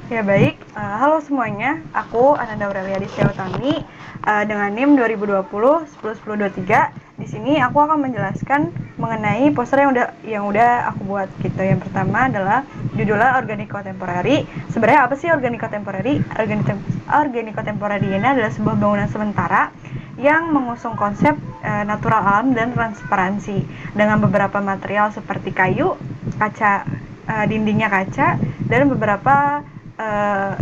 Ya baik, halo semuanya, aku Ananda Aurelia Distia Utami dengan NIM 2020 101023. Di sini aku akan menjelaskan mengenai poster yang udah aku buat gitu. Yang pertama adalah judulnya Organik Contemporary. Sebenarnya apa sih Organik Contemporary? Organik Contemporary ini adalah sebuah bangunan sementara yang mengusung konsep natural alam dan transparansi dengan beberapa material seperti kayu, kaca, dindingnya kaca, dan beberapa uh,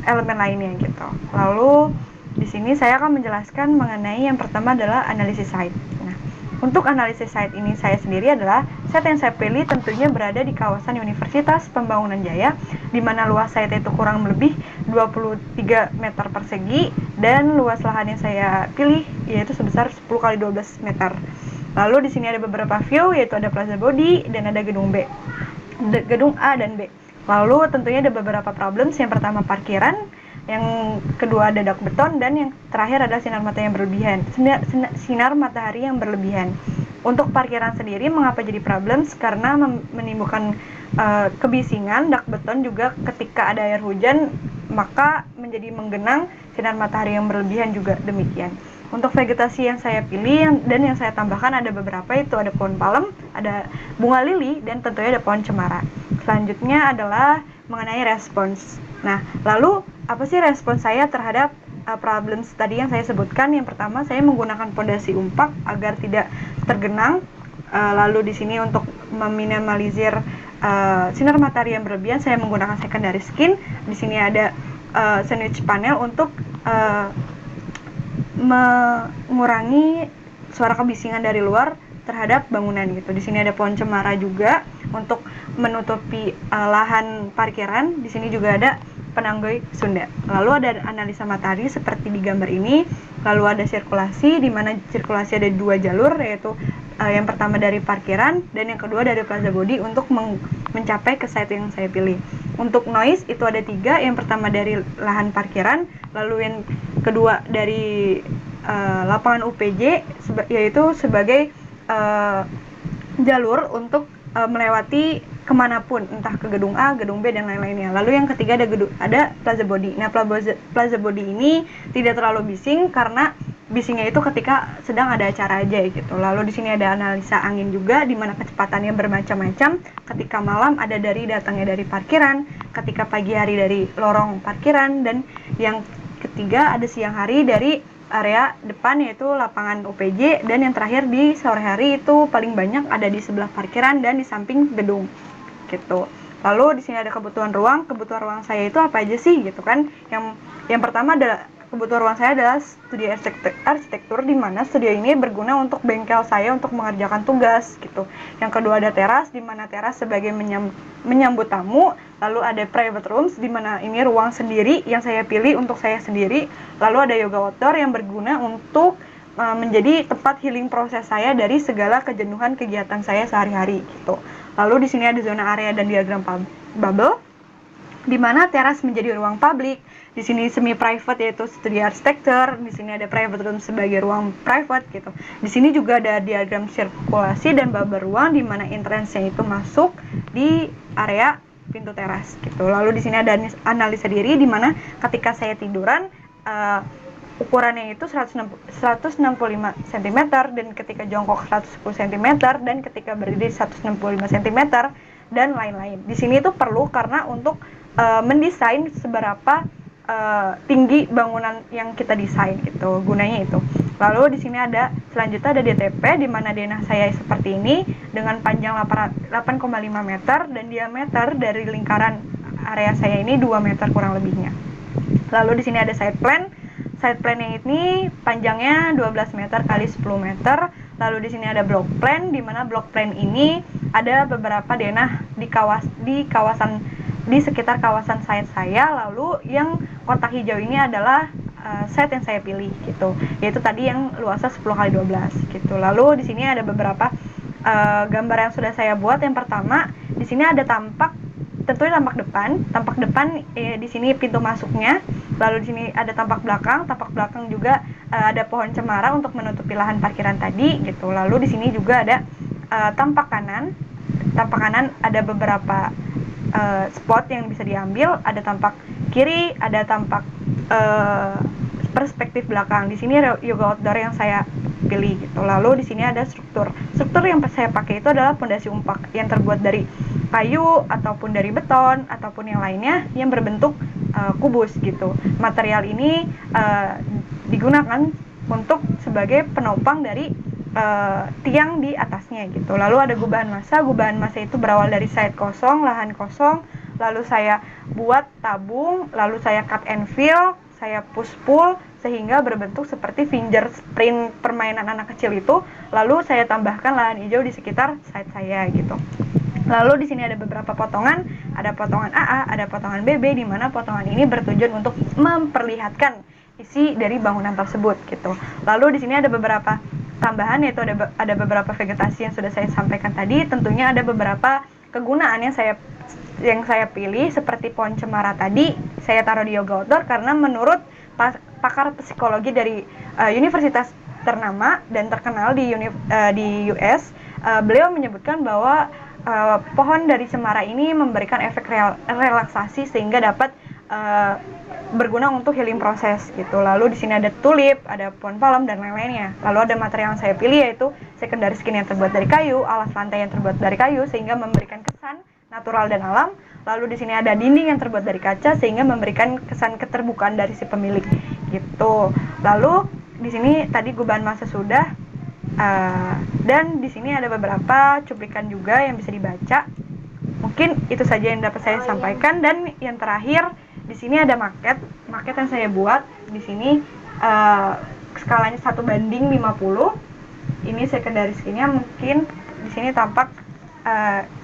elemen lainnya gitu. Lalu di sini saya akan menjelaskan mengenai yang pertama adalah analisis site. Nah, untuk analisis site ini saya sendiri adalah site yang saya pilih tentunya berada di kawasan Universitas Pembangunan Jaya, di mana luas site itu kurang lebih 23 meter persegi dan luas lahan yang saya pilih yaitu sebesar 10 kali 12 meter. Lalu di sini ada beberapa view, yaitu ada Plaza Bodi dan ada gedung B, gedung A dan B. Lalu tentunya ada beberapa problems. Yang pertama parkiran, yang kedua ada dak beton, dan yang terakhir adalah sinar matahari yang berlebihan. Sinar matahari yang berlebihan. Untuk parkiran sendiri mengapa jadi problems? Karena menimbulkan kebisingan. Dak beton juga ketika ada air hujan maka menjadi menggenang, sinar matahari yang berlebihan juga demikian. Untuk vegetasi yang saya pilih dan yang saya tambahkan ada beberapa, itu ada pohon palem, ada bunga lili, dan tentunya ada pohon cemara. Selanjutnya adalah mengenai respons. Nah, lalu apa sih respons saya terhadap problems tadi yang saya sebutkan? Yang pertama, saya menggunakan pondasi umpak agar tidak tergenang. Lalu di sini untuk meminimalisir sinar matahari yang berlebihan, saya menggunakan secondary skin. Di sini ada sandwich panel untuk mengurangi suara kebisingan dari luar terhadap bangunan gitu. Di sini ada pohon cemara juga untuk menutupi lahan parkiran. Di sini juga ada penanggoy Sunda. Lalu ada analisa matahari seperti di gambar ini. Lalu ada sirkulasi, di mana sirkulasi ada 2 jalur, yaitu yang pertama dari parkiran dan yang kedua dari Plaza Bodi untuk mencapai ke site yang saya pilih. Untuk noise itu ada 3, yang pertama dari lahan parkiran, lalu yang kedua dari lapangan UPJ, yaitu sebagai jalur untuk melewati kemanapun, entah ke gedung A, gedung B, dan lain-lainnya. Lalu yang ketiga ada Plaza Bodi. Nah, Plaza Bodi ini tidak terlalu bising karena bisingnya itu ketika sedang ada acara aja gitu. Lalu di sini ada analisa angin juga, di mana kecepatannya bermacam-macam. Ketika malam ada datangnya dari parkiran, ketika pagi hari dari lorong parkiran, dan yang ketiga ada siang hari dari area depan yaitu lapangan UPJ, dan yang terakhir di sore hari itu paling banyak ada di sebelah parkiran dan di samping gedung gitu. Lalu di sini ada kebutuhan ruang. Kebutuhan ruang saya itu apa aja sih gitu kan? Yang pertama adalah kebutuhan ruang saya adalah studio arsitektur, di mana studio ini berguna untuk bengkel saya untuk mengerjakan tugas gitu. Yang kedua ada teras, di mana teras sebagai menyambut tamu. Lalu ada private rooms, di mana ini ruang sendiri yang saya pilih untuk saya sendiri. Lalu ada yoga outdoor yang berguna untuk menjadi tempat healing proses saya dari segala kejenuhan kegiatan saya sehari-hari gitu. Lalu di sini ada zona area dan diagram bubble, di mana teras menjadi ruang publik. Di sini semi private yaitu studio arsitektur. Di sini ada private room sebagai ruang private gitu. Di sini juga ada diagram sirkulasi dan bubble ruang, di mana entrance-nya itu masuk di area pintu teras gitu. Lalu di sini ada analisa diri, di mana ketika saya tiduran ukurannya itu 165 cm, dan ketika jongkok 110 cm, dan ketika berdiri 165 cm, dan lain-lain. Di sini itu perlu karena untuk mendesain seberapa tinggi bangunan yang kita desain gitu, gunanya itu. Lalu di sini ada selanjutnya ada DTP, di mana denah saya seperti ini dengan panjang 8,5 meter dan diameter dari lingkaran area saya ini 2 meter kurang lebihnya. Lalu di sini ada side plan. Side plan-nya ini panjangnya 12 meter kali 10 meter. Lalu di sini ada block plan, di mana block plan ini ada beberapa denah di kawasan di sekitar kawasan site saya. Lalu yang kotak hijau ini adalah site yang saya pilih gitu. Yaitu tadi yang luasnya 10 kali 12 gitu. Lalu di sini ada beberapa gambar yang sudah saya buat. Yang pertama, di sini ada tentunya tampak depan. Tampak depan di sini pintu masuknya. Lalu di sini ada tampak belakang. Tampak belakang juga ada pohon cemara untuk menutupi lahan parkiran tadi gitu. Lalu di sini juga ada tampak kanan. Tampak kanan ada beberapa spot yang bisa diambil, ada tampak kiri, ada tampak perspektif belakang. Di sini ada yoga outdoor yang saya pilih gitu. Lalu di sini ada struktur. Struktur yang saya pakai itu adalah pondasi umpak yang terbuat dari kayu ataupun dari beton ataupun yang lainnya yang berbentuk kubus gitu. Material ini digunakan untuk sebagai penopang dari tiang di atasnya gitu. Lalu ada gubahan massa. Gubahan massa itu berawal dari site kosong, lahan kosong. Lalu saya buat tabung, lalu saya cut and fill, saya push pull sehingga berbentuk seperti finger sprint permainan anak kecil itu. Lalu saya tambahkan lahan hijau di sekitar site saya gitu. Lalu di sini ada beberapa potongan, ada potongan AA, ada potongan BB, di mana potongan ini bertujuan untuk memperlihatkan isi dari bangunan tersebut gitu. Lalu di sini ada beberapa tambahan, yaitu ada beberapa vegetasi yang sudah saya sampaikan tadi. Tentunya ada beberapa kegunaan yang saya pilih, seperti pohon cemara tadi saya taruh di yoga outdoor karena menurut pakar psikologi dari universitas ternama dan terkenal di US, beliau menyebutkan bahwa pohon dari cemara ini memberikan efek relaksasi sehingga dapat berguna untuk healing proses gitu. Lalu di sini ada tulip, ada pohon palem dan lain-lainnya. Lalu ada material yang saya pilih yaitu secondary skin yang terbuat dari kayu, alas lantai yang terbuat dari kayu sehingga memberikan kesan natural dan alam. Lalu di sini ada dinding yang terbuat dari kaca sehingga memberikan kesan keterbukaan dari si pemilik gitu. Lalu di sini tadi gubahan massa sudah, dan di sini ada beberapa cuplikan juga yang bisa dibaca. Mungkin itu saja yang dapat saya sampaikan. Dan yang terakhir, di sini ada maket yang saya buat. Di sini skalanya 1:50. Ini secondary skinnya, mungkin di sini tampak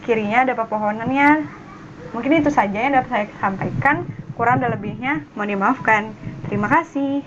kirinya ada pepohonannya. Mungkin itu saja yang dapat saya sampaikan. Kurang dan lebihnya mohon dimaafkan. Terima kasih.